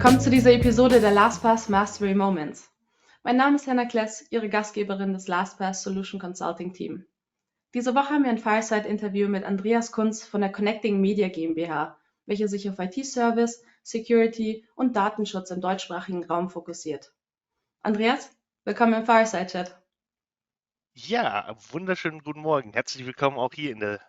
Willkommen zu dieser Episode der LastPass Mastery Moments. Mein Name ist Hannah Kless, Ihre Gastgeberin des LastPass Solution Consulting Team. Diese Woche haben wir ein Fireside-Interview mit Andreas Kunz von der Connecting Media GmbH, welche sich auf IT-Service, Security und Datenschutz im deutschsprachigen Raum fokussiert. Andreas, willkommen im Fireside-Chat. Ja, wunderschönen guten Morgen. Herzlich willkommen auch hier in der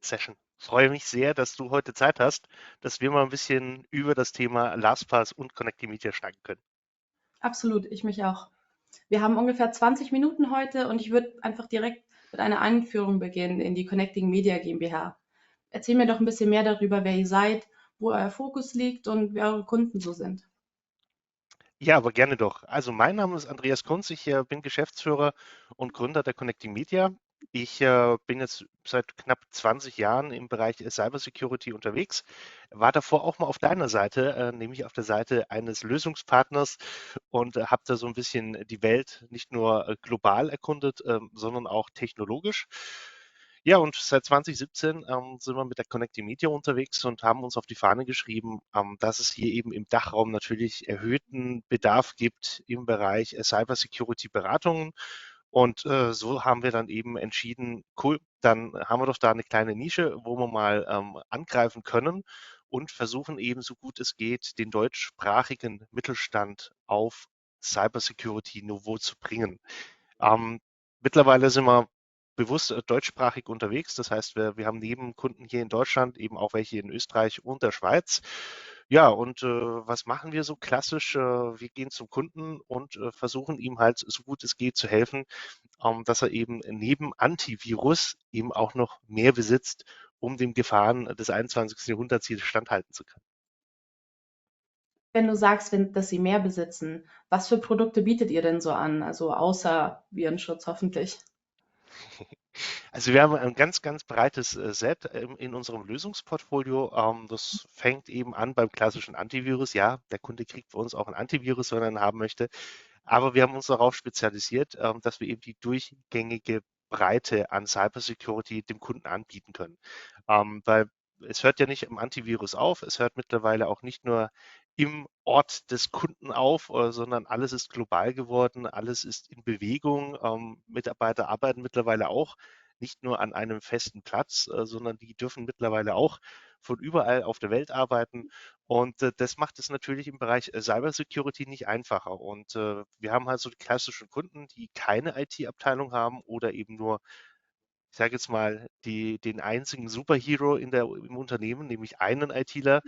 Session. Freue mich sehr, dass du heute Zeit hast, dass wir mal ein bisschen über das Thema LastPass und Connecting Media schnacken können. Absolut, ich mich auch. Wir haben ungefähr 20 Minuten heute und ich würde einfach direkt mit einer Einführung beginnen in die Connecting Media GmbH. Erzähl mir doch ein bisschen mehr darüber, wer ihr seid, wo euer Fokus liegt und wer eure Kunden so sind. Ja, aber gerne doch. Also mein Name ist Andreas Kunz, ich bin Geschäftsführer und Gründer der Connecting Media. Ich bin jetzt seit knapp 20 Jahren im Bereich Cybersecurity unterwegs, war davor auch mal auf deiner Seite, nämlich auf der Seite eines Lösungspartners und habe da so ein bisschen die Welt nicht nur global erkundet, sondern auch technologisch. Ja, und seit 2017 sind wir mit der Connecting Media unterwegs und haben uns auf die Fahne geschrieben, dass es hier eben im Dachraum natürlich erhöhten Bedarf gibt im Bereich Cybersecurity-Beratungen. Und so haben wir dann eben entschieden, cool, dann haben wir doch da eine kleine Nische, wo wir mal angreifen können und versuchen eben so gut es geht, den deutschsprachigen Mittelstand auf Cybersecurity-Niveau zu bringen. Ähm, Mittlerweile sind wir bewusst deutschsprachig unterwegs. Das heißt, wir haben neben Kunden hier in Deutschland eben auch welche in Österreich und der Schweiz. Ja, und was machen wir so klassisch? Wir gehen zum Kunden und versuchen ihm halt so gut es geht zu helfen, dass er eben neben Antivirus eben auch noch mehr besitzt, um den Gefahren des 21. Jahrhunderts hier standhalten zu können. Wenn du sagst, dass sie mehr besitzen, was für Produkte bietet ihr denn so an? Also außer Virenschutz hoffentlich. Also wir haben ein ganz, ganz breites Set in unserem Lösungsportfolio. Das fängt eben an beim klassischen Antivirus. Ja, der Kunde kriegt für uns auch ein Antivirus, wenn er ihn haben möchte. Aber wir haben uns darauf spezialisiert, dass wir eben die durchgängige Breite an Cybersecurity dem Kunden anbieten können. Weil es hört ja nicht im Antivirus auf, es hört mittlerweile auch nicht nur im Ort des Kunden auf, sondern alles ist global geworden, alles ist in Bewegung. Mitarbeiter arbeiten mittlerweile auch nicht nur an einem festen Platz, sondern die dürfen mittlerweile auch von überall auf der Welt arbeiten. Und das macht es natürlich im Bereich Cybersecurity nicht einfacher. Und wir haben halt so die klassischen Kunden, die keine IT-Abteilung haben oder eben nur, ich sage jetzt mal, den einzigen Superhero im Unternehmen, nämlich einen ITler.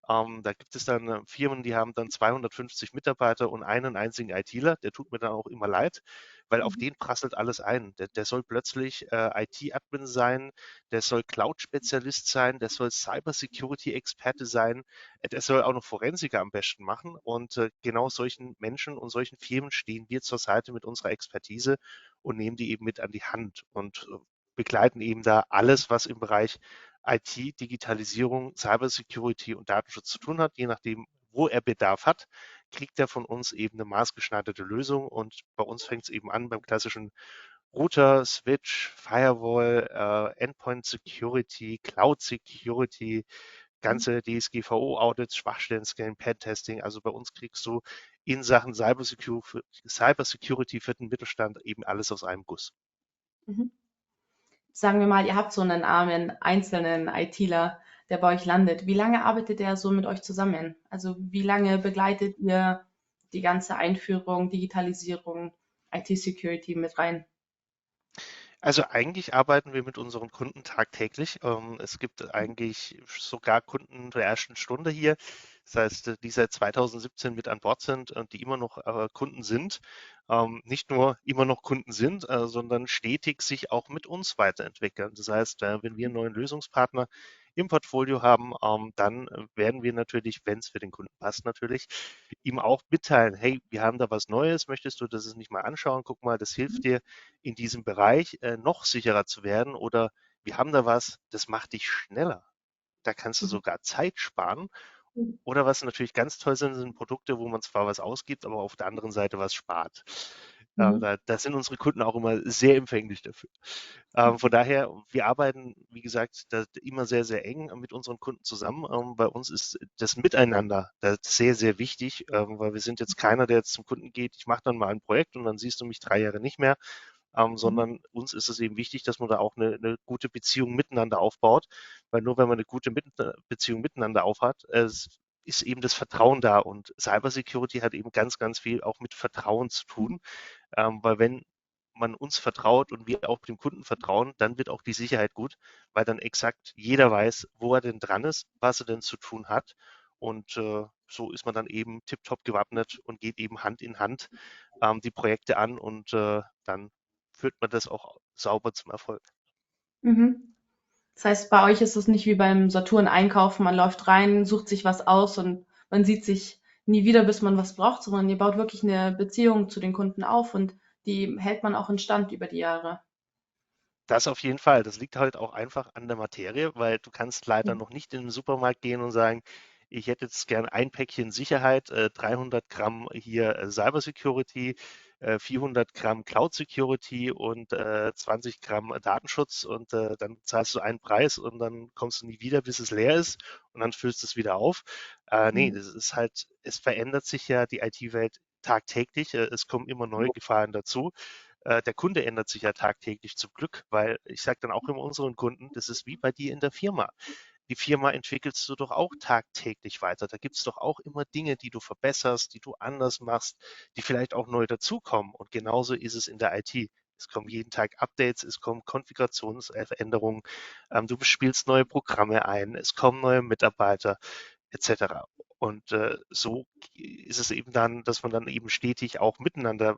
Da gibt es dann Firmen, die haben dann 250 Mitarbeiter und einen einzigen ITler. Der tut mir dann auch immer leid, weil auf den prasselt alles ein. Der soll plötzlich IT-Admin sein, der soll Cloud-Spezialist sein, der soll Cyber-Security-Experte sein, der soll auch noch Forensiker am besten machen. Und genau solchen Menschen und solchen Firmen stehen wir zur Seite mit unserer Expertise und nehmen die eben mit an die Hand und begleiten eben da alles, was im Bereich IT, Digitalisierung, Cybersecurity und Datenschutz zu tun hat. Je nachdem, wo er Bedarf hat, kriegt er von uns eben eine maßgeschneiderte Lösung. Und bei uns fängt es eben an beim klassischen Router, Switch, Firewall, Endpoint Security, Cloud Security, ganze DSGVO-Audits, Schwachstellen-Scan, Pen-Testing. Also bei uns kriegst du in Sachen Cybersecurity für den Mittelstand eben alles aus einem Guss. Mhm. Sagen wir mal, ihr habt so einen armen einzelnen ITler, der bei euch landet. Wie lange arbeitet der so mit euch zusammen? Also wie lange begleitet ihr die ganze Einführung, Digitalisierung, IT-Security mit rein? Also eigentlich arbeiten wir mit unseren Kunden tagtäglich. Es gibt eigentlich sogar Kunden der ersten Stunde hier. Das heißt, die seit 2017 mit an Bord sind und die immer noch Kunden sind. Nicht nur immer noch Kunden sind, sondern stetig sich auch mit uns weiterentwickeln. Das heißt, wenn wir einen neuen Lösungspartner im Portfolio haben, dann werden wir natürlich, wenn es für den Kunden passt, natürlich ihm auch mitteilen, hey, wir haben da was Neues, möchtest du das nicht mal anschauen? Guck mal, das hilft dir in diesem Bereich noch sicherer zu werden oder wir haben da was, das macht dich schneller. Da kannst du sogar Zeit sparen. Oder was natürlich ganz toll sind, sind Produkte, wo man zwar was ausgibt, aber auf der anderen Seite was spart. Mhm. Da sind unsere Kunden auch immer sehr empfänglich dafür. Von daher, wir arbeiten, wie gesagt, da immer sehr, sehr eng mit unseren Kunden zusammen. Bei uns ist das Miteinander das sehr, sehr wichtig, weil wir sind jetzt keiner, der jetzt zum Kunden geht, ich mache dann mal ein Projekt und dann siehst du mich 3 Jahre nicht mehr, Mhm. sondern uns ist es eben wichtig, dass man da auch eine gute Beziehung miteinander aufbaut, weil nur wenn man eine gute Beziehung miteinander aufhat, ist eben das Vertrauen da und Cybersecurity hat eben ganz, ganz viel auch mit Vertrauen zu tun, weil wenn man uns vertraut und wir auch dem Kunden vertrauen, dann wird auch die Sicherheit gut, weil dann exakt jeder weiß, wo er denn dran ist, was er denn zu tun hat. Und so ist man dann eben tiptop gewappnet und geht eben Hand in Hand die Projekte an und dann führt man das auch sauber zum Erfolg. Mhm. Das heißt, bei euch ist es nicht wie beim Saturn einkaufen, man läuft rein, sucht sich was aus und man sieht sich nie wieder, bis man was braucht, sondern ihr baut wirklich eine Beziehung zu den Kunden auf und die hält man auch in Stand über die Jahre. Das auf jeden Fall. Das liegt halt auch einfach an der Materie, weil du kannst leider Mhm. noch nicht in den Supermarkt gehen und sagen, ich hätte jetzt gern ein Päckchen Sicherheit, 300 Gramm hier Cyber Security, 400 Gramm Cloud Security und 20 Gramm Datenschutz und dann zahlst du einen Preis und dann kommst du nie wieder, bis es leer ist und dann füllst du es wieder auf. Nee, Mhm. das ist halt, es verändert sich ja die IT-Welt tagtäglich. Es kommen immer neue Gefahren dazu. Der Kunde ändert sich ja tagtäglich zum Glück, weil ich sage dann auch immer unseren Kunden, das ist wie bei dir in der Firma. Die Firma entwickelst du doch auch tagtäglich weiter. Da gibt es doch auch immer Dinge, die du verbesserst, die du anders machst, die vielleicht auch neu dazukommen. Und genauso ist es in der IT. Es kommen jeden Tag Updates, es kommen Konfigurationsänderungen, du spielst neue Programme ein, es kommen neue Mitarbeiter etc. Und so ist es eben dann, dass man dann eben stetig auch miteinander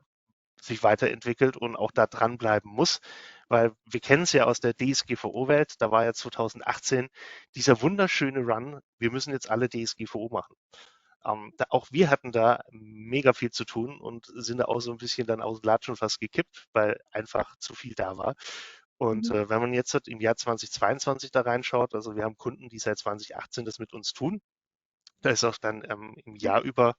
sich weiterentwickelt und auch da dranbleiben muss, weil wir kennen es ja aus der DSGVO-Welt, da war ja 2018 dieser wunderschöne Run, wir müssen jetzt alle DSGVO machen. Auch wir hatten da mega viel zu tun und sind da auch so ein bisschen dann aus dem Latschen fast gekippt, weil einfach zu viel da war. Und Mhm. wenn man jetzt halt im Jahr 2022 da reinschaut, also wir haben Kunden, die seit 2018 das mit uns tun, da ist auch dann im Jahr über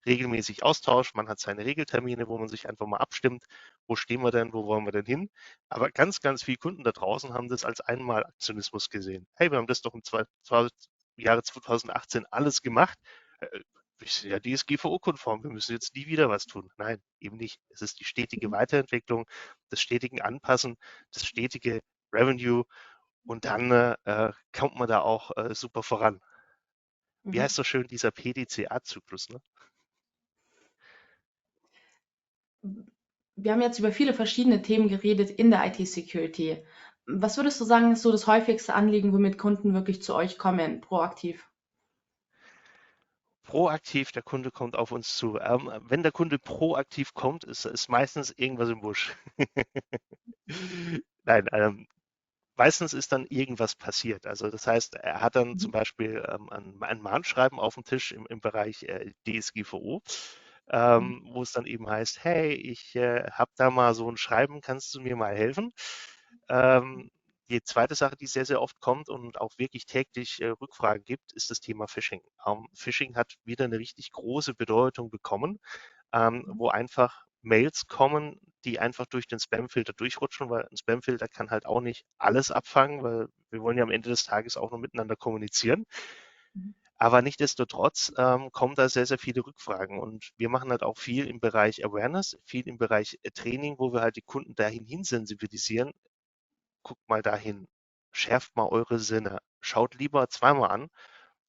regelmäßig Austausch. Man hat seine Regeltermine, wo man sich einfach mal abstimmt, wo stehen wir denn, wo wollen wir denn hin. Aber ganz, ganz viele Kunden da draußen haben das als Einmalaktionismus gesehen. Hey, wir haben das doch Jahre 2018 alles gemacht. Wir sind ja DSGVO-konform, wir müssen jetzt nie wieder was tun. Nein, eben nicht. Es ist die stetige Weiterentwicklung, das stetigen Anpassen, das stetige Revenue und dann kommt man da auch super voran. Wie Mhm. heißt so schön dieser PDCA-Zyklus, ne? Wir haben jetzt über viele verschiedene Themen geredet in der IT-Security. Was würdest du sagen, ist so das häufigste Anliegen, womit Kunden wirklich zu euch kommen, proaktiv? Proaktiv, der Kunde kommt auf uns zu. Wenn der Kunde proaktiv kommt, ist meistens irgendwas im Busch. Nein, meistens ist dann irgendwas passiert. Also das heißt, er hat dann zum Mhm. Beispiel ein Mahnschreiben auf dem Tisch im Bereich DSGVO, Mhm. wo es dann eben heißt, hey, ich habe da mal so ein Schreiben, kannst du mir mal helfen? Ähm, die zweite Sache, die sehr, sehr oft kommt und auch wirklich täglich Rückfragen gibt, ist das Thema Phishing. Phishing hat wieder eine richtig große Bedeutung bekommen, wo einfach Mails kommen, die einfach durch den Spamfilter durchrutschen, weil ein Spamfilter kann halt auch nicht alles abfangen, weil wir wollen ja am Ende des Tages auch noch miteinander kommunizieren. Mhm. Aber nichtsdestotrotz kommen da sehr, sehr viele Rückfragen. Und wir machen halt auch viel im Bereich Awareness, viel im Bereich Training, wo wir halt die Kunden dahin sensibilisieren. Guckt mal dahin, schärft mal eure Sinne, schaut lieber zweimal an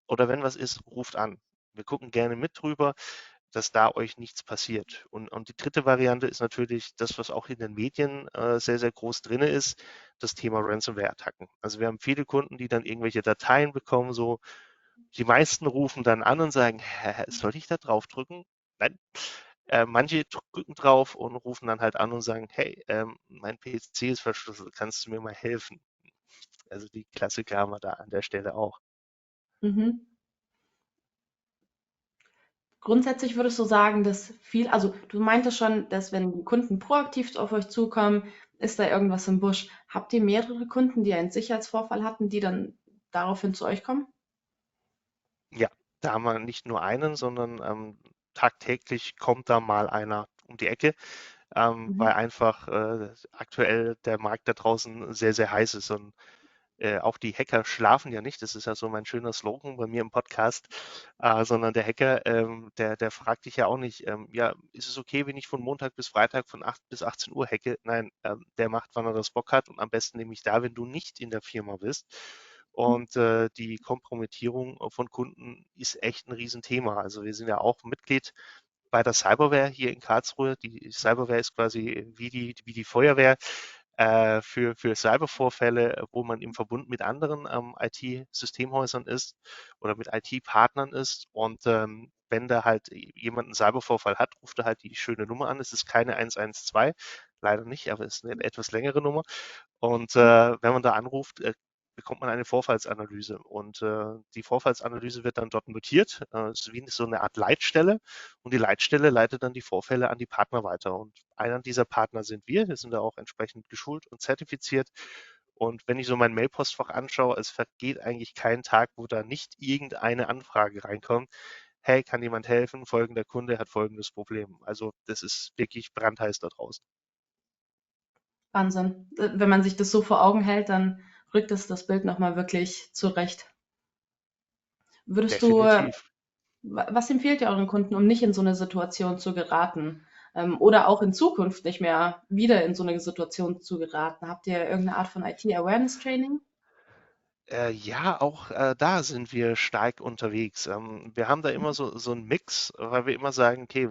oder wenn was ist, ruft an. Wir gucken gerne mit drüber, dass da euch nichts passiert. Und die dritte Variante ist natürlich das, was auch in den Medien sehr, sehr groß drin ist, das Thema Ransomware-Attacken. Also wir haben viele Kunden, die dann irgendwelche Dateien bekommen, so die meisten rufen dann an und sagen, hä, soll ich da drauf drücken? Nein. Manche drücken drauf und rufen dann halt an und sagen, hey, mein PC ist verschlüsselt, kannst du mir mal helfen? Also die Klassiker haben wir da an der Stelle auch. Mhm. Grundsätzlich würdest du sagen, dass viel, also du meintest schon, dass wenn die Kunden proaktiv auf euch zukommen, ist da irgendwas im Busch. Habt ihr mehrere Kunden, die einen Sicherheitsvorfall hatten, die dann daraufhin zu euch kommen? Ja, da haben wir nicht nur einen, sondern tagtäglich kommt da mal einer um die Ecke. Mhm. weil einfach aktuell der Markt da draußen sehr, sehr heiß ist und auch die Hacker schlafen ja nicht, das ist ja so mein schöner Slogan bei mir im Podcast, sondern der Hacker, der fragt dich ja auch nicht, ja, ist es okay, wenn ich von Montag bis Freitag von 8 bis 18 Uhr hacke? Nein, der macht, wann er das Bock hat und am besten nämlich da, wenn du nicht in der Firma bist. Und die Kompromittierung von Kunden ist echt ein Riesenthema. Also wir sind ja auch Mitglied bei der Cyberwehr hier in Karlsruhe. Die Cyberwehr ist quasi wie die Feuerwehr für Cybervorfälle, wo man im Verbund mit anderen IT-Systemhäusern ist oder mit IT-Partnern ist. Und wenn da halt jemand einen Cybervorfall hat, ruft er halt die schöne Nummer an. Es ist keine 112, leider nicht, aber es ist eine etwas längere Nummer. Und wenn man da anruft, bekommt man eine Vorfallsanalyse. Und die Vorfallsanalyse wird dann dort notiert. Es ist wie so eine Art Leitstelle. Und die Leitstelle leitet dann die Vorfälle an die Partner weiter. Und einer dieser Partner sind wir. Wir sind da auch entsprechend geschult und zertifiziert. Und wenn ich so mein Mailpostfach anschaue, es vergeht eigentlich kein Tag, wo da nicht irgendeine Anfrage reinkommt. Hey, kann jemand helfen? Folgender Kunde hat folgendes Problem. Also das ist wirklich brandheiß da draußen. Wahnsinn. Wenn man sich das so vor Augen hält, dann rückt es das Bild nochmal wirklich zurecht. Würdest du, Definitiv. was empfehlt ihr euren Kunden, um nicht in so eine Situation zu geraten? Oder auch in Zukunft nicht mehr wieder in so eine Situation zu geraten? Habt ihr irgendeine Art von IT-Awareness-Training? Ja, auch da sind wir stark unterwegs. Wir haben da immer so einen Mix, weil wir immer sagen, okay,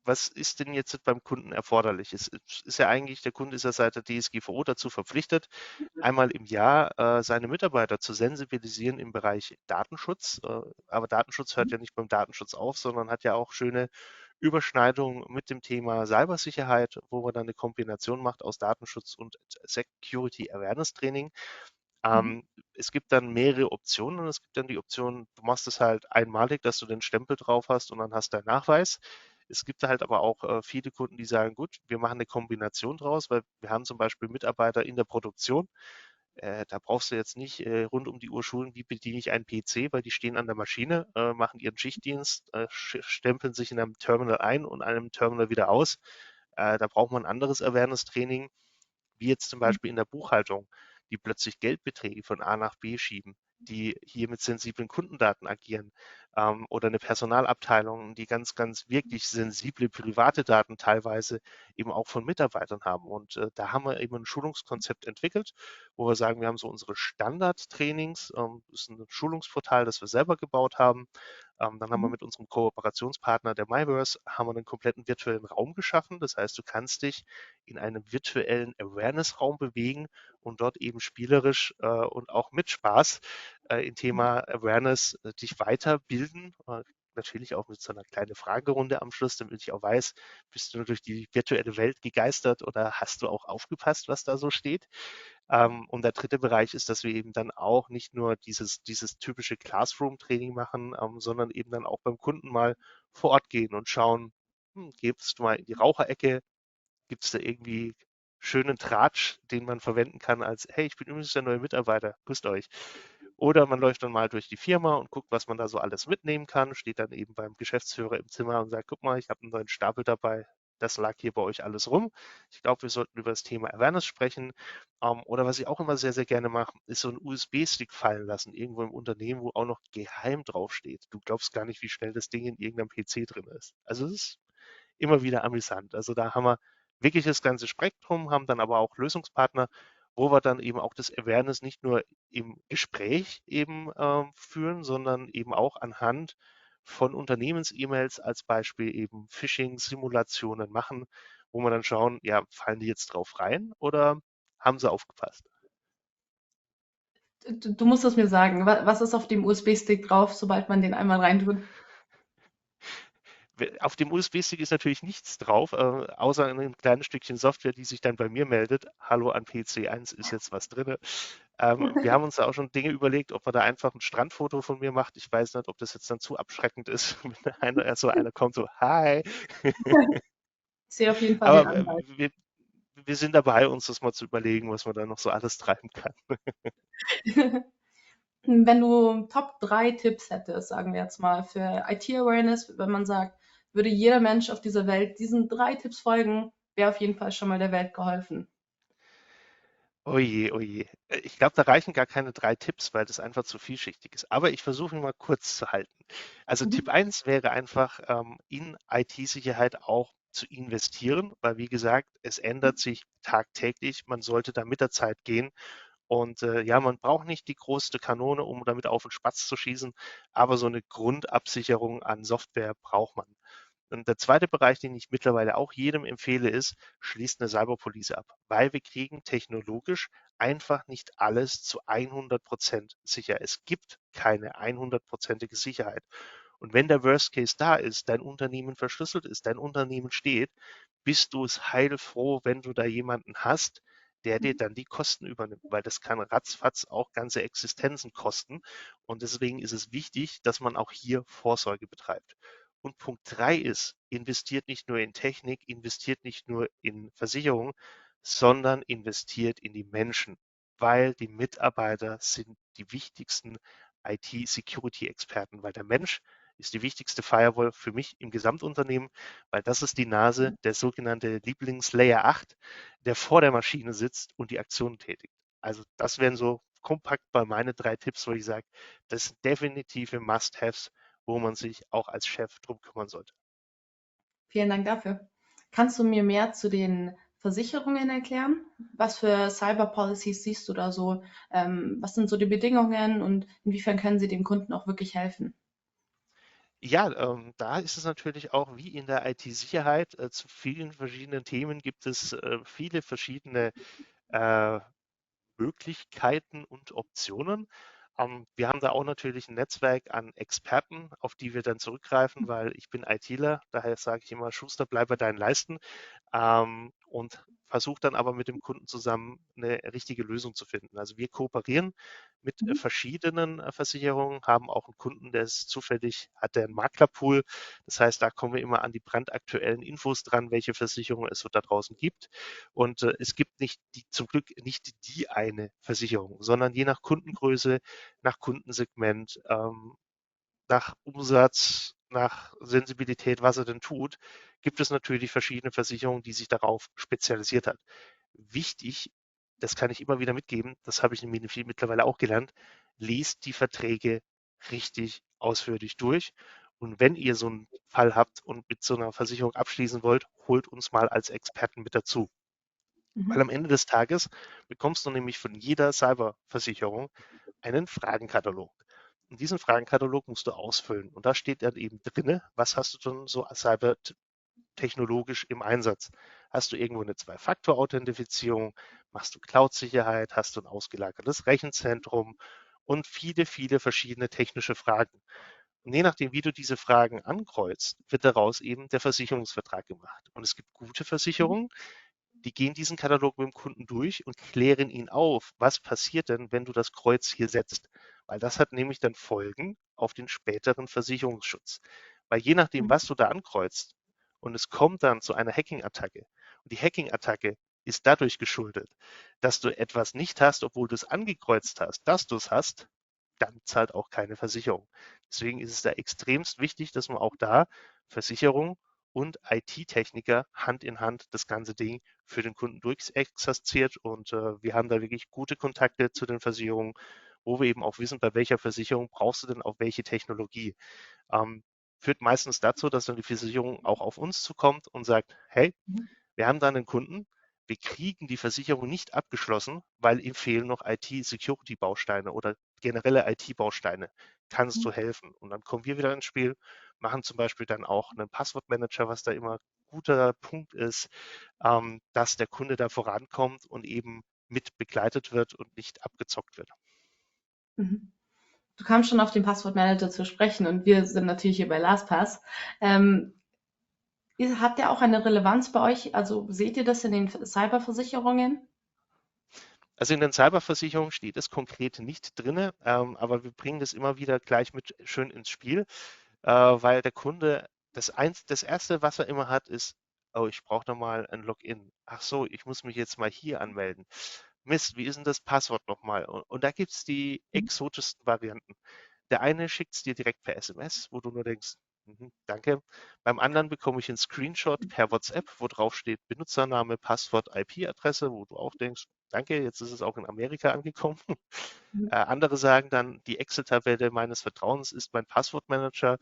was ist denn jetzt beim Kunden erforderlich? Es ist ja eigentlich, der Kunde ist ja seit der DSGVO dazu verpflichtet, einmal im Jahr seine Mitarbeiter zu sensibilisieren im Bereich Datenschutz. Aber Datenschutz hört ja nicht beim Datenschutz auf, sondern hat ja auch schöne Überschneidungen mit dem Thema Cybersicherheit, wo man dann eine Kombination macht aus Datenschutz und Security Awareness Training. Mhm. Es gibt dann mehrere Optionen und es gibt dann die Option, du machst es halt einmalig, dass du den Stempel drauf hast und dann hast du deinen Nachweis. Es gibt halt aber auch viele Kunden, die sagen, gut, wir machen eine Kombination draus, weil wir haben zum Beispiel Mitarbeiter in der Produktion. Da brauchst du jetzt nicht rund um die Uhr schulen, wie bediene ich einen PC, weil die stehen an der Maschine, machen ihren Schichtdienst, stempeln sich in einem Terminal ein und einem Terminal wieder aus. Da braucht man ein anderes Awareness-Training, wie jetzt zum Beispiel in der Buchhaltung, die plötzlich Geldbeträge von A nach B schieben, die hier mit sensiblen Kundendaten agieren, oder eine Personalabteilung, die ganz, ganz wirklich sensible private Daten teilweise eben auch von Mitarbeitern haben. Und da haben wir eben ein Schulungskonzept entwickelt, wo wir sagen, wir haben so unsere Standardtrainings, das ist ein Schulungsportal, das wir selber gebaut haben. Dann haben wir mit unserem Kooperationspartner der Myverse haben wir einen kompletten virtuellen Raum geschaffen. Das heißt, du kannst dich in einem virtuellen Awareness-Raum bewegen und dort eben spielerisch und auch mit Spaß im Thema Awareness dich weiterbilden. Natürlich auch mit so einer kleinen Fragerunde am Schluss, damit ich auch weiß, bist du nur durch die virtuelle Welt gegeistert oder hast du auch aufgepasst, was da so steht? Und der dritte Bereich ist, dass wir eben dann auch nicht nur dieses typische Classroom-Training machen, sondern eben dann auch beim Kunden mal vor Ort gehen und schauen, gehst du mal in die Raucherecke, gibt es da irgendwie schönen Tratsch, den man verwenden kann als, hey, ich bin übrigens der neue Mitarbeiter, grüßt euch. Oder man läuft dann mal durch die Firma und guckt, was man da so alles mitnehmen kann, steht dann eben beim Geschäftsführer im Zimmer und sagt, guck mal, ich habe einen neuen Stapel dabei, das lag hier bei euch alles rum. Ich glaube, wir sollten über das Thema Awareness sprechen. Oder was ich auch immer sehr, sehr gerne mache, ist so einen USB-Stick fallen lassen, irgendwo im Unternehmen, wo auch noch geheim draufsteht. Du glaubst gar nicht, wie schnell das Ding in irgendeinem PC drin ist. Also es ist immer wieder amüsant. Also da haben wir wirklich das ganze Spektrum, haben dann aber auch Lösungspartner, wo wir dann eben auch das Awareness nicht nur im Gespräch eben führen, sondern eben auch anhand von Unternehmens-E-Mails als Beispiel eben Phishing-Simulationen machen, wo wir dann schauen, ja, fallen die jetzt drauf rein oder haben sie aufgepasst? Du musst es mir sagen. Was ist auf dem USB-Stick drauf, sobald man den einmal reintut? Auf dem USB-Stick ist natürlich nichts drauf, außer ein kleines Stückchen Software, die sich dann bei mir meldet. Hallo an PC1, ist jetzt was drin. Wir haben uns da auch schon Dinge überlegt, ob man da einfach ein Strandfoto von mir macht. Ich weiß nicht, ob das jetzt dann zu abschreckend ist, wenn einer kommt so, hi. Ich sehe auf jeden Fall den Aber Anwalt. wir sind dabei, uns das mal zu überlegen, was man da noch so alles treiben kann. Wenn du Top 3 Tipps hättest, sagen wir jetzt mal, für IT-Awareness, wenn man sagt, würde jeder Mensch auf dieser Welt diesen 3 Tipps folgen, wäre auf jeden Fall schon mal der Welt geholfen. Oh je, oh je. Ich glaube, da reichen gar keine 3 Tipps, weil das einfach zu vielschichtig ist. Aber ich versuche ihn mal kurz zu halten. Also Tipp Mhm. eins wäre einfach, in IT-Sicherheit auch zu investieren, weil wie gesagt, es ändert sich tagtäglich. Man sollte da mit der Zeit gehen. Und ja, man braucht nicht die größte Kanone, um damit auf den Spatz zu schießen, aber so eine Grundabsicherung an Software braucht man. Und der zweite Bereich, den ich mittlerweile auch jedem empfehle, ist, schließt eine Cyberpolice ab, weil wir kriegen technologisch einfach nicht alles zu 100% sicher. Es gibt keine 100%ige Sicherheit. Und wenn der Worst Case da ist, dein Unternehmen verschlüsselt ist, dein Unternehmen steht, bist du es heilfroh, wenn du da jemanden hast, der dir dann die Kosten übernimmt, weil das kann ratzfatz auch ganze Existenzen kosten. Und deswegen ist es wichtig, dass man auch hier Vorsorge betreibt. Und Punkt 3 ist, investiert nicht nur in Technik, investiert nicht nur in Versicherung, sondern investiert in die Menschen, weil die Mitarbeiter sind die wichtigsten IT-Security-Experten, weil der Mensch ist die wichtigste Firewall für mich im Gesamtunternehmen, weil das ist die Nase, der sogenannte Lieblingslayer 8, der vor der Maschine sitzt und die Aktionen tätigt. Also das wären so kompakt bei meine 3 Tipps, wo ich sage, das sind definitive Must-Haves, wo man sich auch als Chef drum kümmern sollte. Vielen Dank dafür. Kannst du mir mehr zu den Versicherungen erklären? Was für Cyber-Policies siehst du da so? Was sind so die Bedingungen und inwiefern können sie dem Kunden auch wirklich helfen? Ja, da ist es natürlich auch wie in der IT-Sicherheit. Zu vielen verschiedenen Themen gibt es viele verschiedene äh, Möglichkeiten und Optionen. Wir haben da auch natürlich ein Netzwerk an Experten, auf die wir dann zurückgreifen, weil ich bin ITler, daher sage ich immer, Schuster, bleib bei deinen Leisten, und versuche dann aber mit dem Kunden zusammen eine richtige Lösung zu finden. Also wir kooperieren mit verschiedenen Versicherungen, haben auch einen Kunden, der ist zufällig, hat der einen Maklerpool. Das heißt, da kommen wir immer an die brandaktuellen Infos dran, welche Versicherungen es so da draußen gibt. Und es gibt nicht zum Glück nicht die eine Versicherung, sondern je nach Kundengröße, nach Kundensegment, nach Umsatz, nach Sensibilität, was er denn tut, gibt es natürlich verschiedene Versicherungen, die sich darauf spezialisiert hat. Wichtig, das kann ich immer wieder mitgeben, das habe ich nämlich mittlerweile auch gelernt, lest die Verträge richtig ausführlich durch. Und wenn ihr so einen Fall habt und mit so einer Versicherung abschließen wollt, holt uns mal als Experten mit dazu. Weil Mhm. am Ende des Tages bekommst du nämlich von jeder Cyberversicherung einen Fragenkatalog. Und diesen Fragenkatalog musst du ausfüllen. Und da steht dann eben drinne, was hast du denn so cybertechnologisch im Einsatz? Hast du irgendwo eine Zwei-Faktor-Authentifizierung? Machst du Cloud-Sicherheit? Hast du ein ausgelagertes Rechenzentrum? Und viele, viele verschiedene technische Fragen. Und je nachdem, wie du diese Fragen ankreuzt, wird daraus eben der Versicherungsvertrag gemacht. Und es gibt gute Versicherungen, die gehen diesen Katalog mit dem Kunden durch und klären ihn auf. Was passiert denn, wenn du das Kreuz hier setzt? Weil das hat nämlich dann Folgen auf den späteren Versicherungsschutz. Weil je nachdem, Mhm. was du da ankreuzt und es kommt dann zu einer Hacking-Attacke und die Hacking-Attacke ist dadurch geschuldet, dass du etwas nicht hast, obwohl du es angekreuzt hast, dass du es hast, dann zahlt auch keine Versicherung. Deswegen ist es da extremst wichtig, dass man auch da Versicherung und IT-Techniker Hand in Hand das ganze Ding für den Kunden durchexerziert und wir haben da wirklich gute Kontakte zu den Versicherungen, wo wir eben auch wissen, bei welcher Versicherung brauchst du denn auch welche Technologie. Ähm, Führt meistens dazu, dass dann die Versicherung auch auf uns zukommt und sagt, hey, Mhm. wir haben da einen Kunden, wir kriegen die Versicherung nicht abgeschlossen, weil ihm fehlen noch IT-Security-Bausteine oder generelle IT-Bausteine. Kannst du helfen? Und dann kommen wir wieder ins Spiel, machen zum Beispiel dann auch einen Passwortmanager, was da immer guter Punkt ist, dass der Kunde da vorankommt und eben mit begleitet wird und nicht abgezockt wird. Mhm. Du kamst schon auf den Passwortmanager zu sprechen und wir sind natürlich hier bei LastPass. Ähm, Hat der auch eine Relevanz bei euch? Also seht ihr das in den Cyberversicherungen? Also in den Cyberversicherungen steht es konkret nicht drin, aber wir bringen das immer wieder gleich mit schön ins Spiel, weil der Kunde, das Erste, was er immer hat, ist, oh, ich brauche nochmal ein Login. Ach so, ich muss mich jetzt mal hier anmelden. Mist, wie ist denn das Passwort nochmal? Und da gibt es die exotischsten Varianten. Der eine schickt es dir direkt per SMS, wo du nur denkst, Danke. Beim anderen bekomme ich einen Screenshot per WhatsApp, wo drauf steht Benutzername, Passwort, IP-Adresse, wo du auch denkst, danke, jetzt ist es auch in Amerika angekommen. Mhm. Andere sagen dann, die Excel-Tabelle meines Vertrauens ist mein Passwortmanager.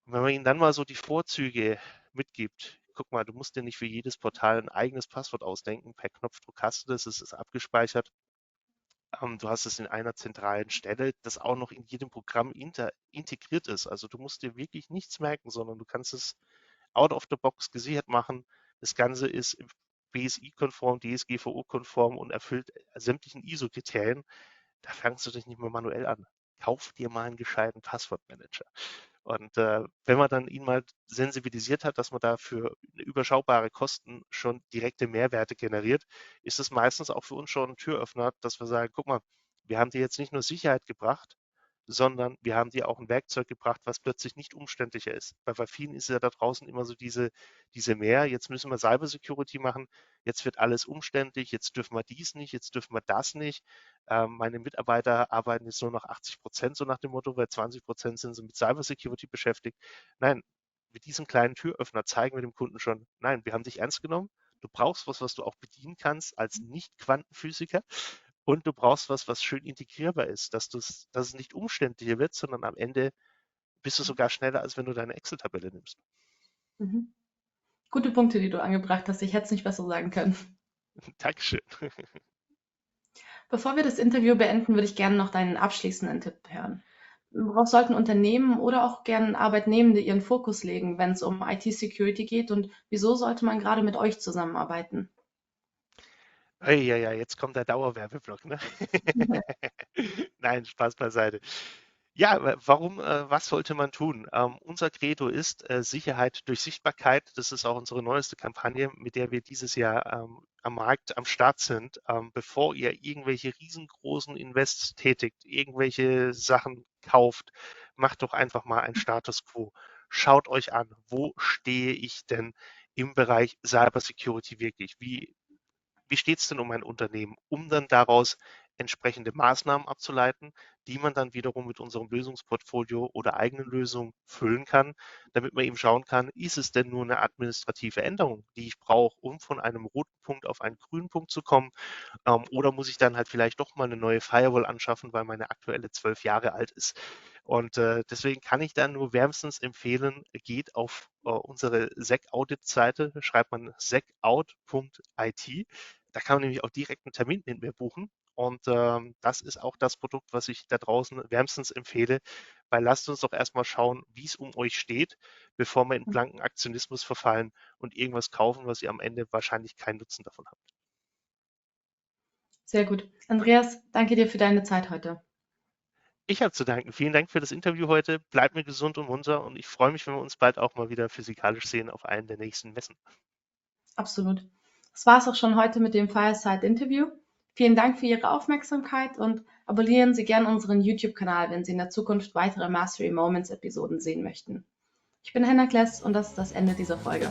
Und wenn man ihnen dann mal so die Vorzüge mitgibt, guck mal, du musst dir nicht für jedes Portal ein eigenes Passwort ausdenken. Per Knopfdruck hast du das, es ist abgespeichert. Du hast es in einer zentralen Stelle, das auch noch in jedem Programm integriert ist. Also du musst dir wirklich nichts merken, sondern du kannst es out of the box gesichert machen. Das Ganze ist BSI-konform, DSGVO-konform und erfüllt sämtlichen ISO-Kriterien. Da fängst du dich nicht mehr manuell an. Kauf dir mal einen gescheiten Passwortmanager. Und wenn man dann ihn mal sensibilisiert hat, dass man da für überschaubare Kosten schon direkte Mehrwerte generiert, ist es meistens auch für uns schon ein Türöffner, dass wir sagen, guck mal, wir haben dir jetzt nicht nur Sicherheit gebracht, sondern wir haben dir auch ein Werkzeug gebracht, was plötzlich nicht umständlicher ist. Weil bei vielen ist ja da draußen immer so diese Mehr, jetzt müssen wir Cybersecurity machen, jetzt wird alles umständlich, jetzt dürfen wir dies nicht, jetzt dürfen wir das nicht. Meine Mitarbeiter arbeiten jetzt nur noch 80%, so nach dem Motto, weil 20% sind sie mit Cybersecurity beschäftigt. Nein, mit diesem kleinen Türöffner zeigen wir dem Kunden schon, nein, wir haben dich ernst genommen. Du brauchst was, was du auch bedienen kannst als Nicht-Quantenphysiker. Und du brauchst was, was schön integrierbar ist, dass es nicht umständlicher wird, sondern am Ende bist du sogar schneller, als wenn du deine Excel-Tabelle nimmst. Mhm. Gute Punkte, die du angebracht hast. Ich hätte es nicht besser sagen können. Dankeschön. Bevor wir das Interview beenden, würde ich gerne noch deinen abschließenden Tipp hören. Worauf sollten Unternehmen oder auch gerne Arbeitnehmende ihren Fokus legen, wenn es um IT-Security geht und wieso sollte man gerade mit euch zusammenarbeiten? Ja, ja, jetzt kommt der Dauerwerbeblock, ne? Nein, Spaß beiseite. Ja, warum, was sollte man tun? Unser Credo ist Sicherheit durch Sichtbarkeit. Das ist auch unsere neueste Kampagne, mit der wir dieses Jahr am Markt am Start sind. Bevor ihr irgendwelche riesengroßen Invests tätigt, irgendwelche Sachen kauft, macht doch einfach mal ein Status Quo. Schaut euch an, wo stehe ich denn im Bereich Cybersecurity wirklich? Wie steht es denn um mein Unternehmen, um dann daraus entsprechende Maßnahmen abzuleiten, die man dann wiederum mit unserem Lösungsportfolio oder eigenen Lösungen füllen kann, damit man eben schauen kann, ist es denn nur eine administrative Änderung, die ich brauche, um von einem roten Punkt auf einen grünen Punkt zu kommen, oder muss ich dann halt vielleicht doch mal eine neue Firewall anschaffen, weil meine aktuelle 12 Jahre alt ist. Und deswegen kann ich dann nur wärmstens empfehlen, geht auf unsere SecAudit-Seite, schreibt man secout.it. Da kann man nämlich auch direkt einen Termin mit mir buchen. Und das ist auch das Produkt, was ich da draußen wärmstens empfehle, weil lasst uns doch erstmal schauen, wie es um euch steht, bevor wir in blanken Aktionismus verfallen und irgendwas kaufen, was ihr am Ende wahrscheinlich keinen Nutzen davon habt. Sehr gut. Andreas, danke dir für deine Zeit heute. Ich habe zu danken. Vielen Dank für das Interview heute. Bleibt mir gesund und munter und ich freue mich, wenn wir uns bald auch mal wieder physikalisch sehen auf einen der nächsten Messen. Absolut. Das war es auch schon heute mit dem Fireside Interview. Vielen Dank für Ihre Aufmerksamkeit und abonnieren Sie gerne unseren YouTube-Kanal, wenn Sie in der Zukunft weitere Mastery Moments Episoden sehen möchten. Ich bin Hannah Kless und das ist das Ende dieser Folge.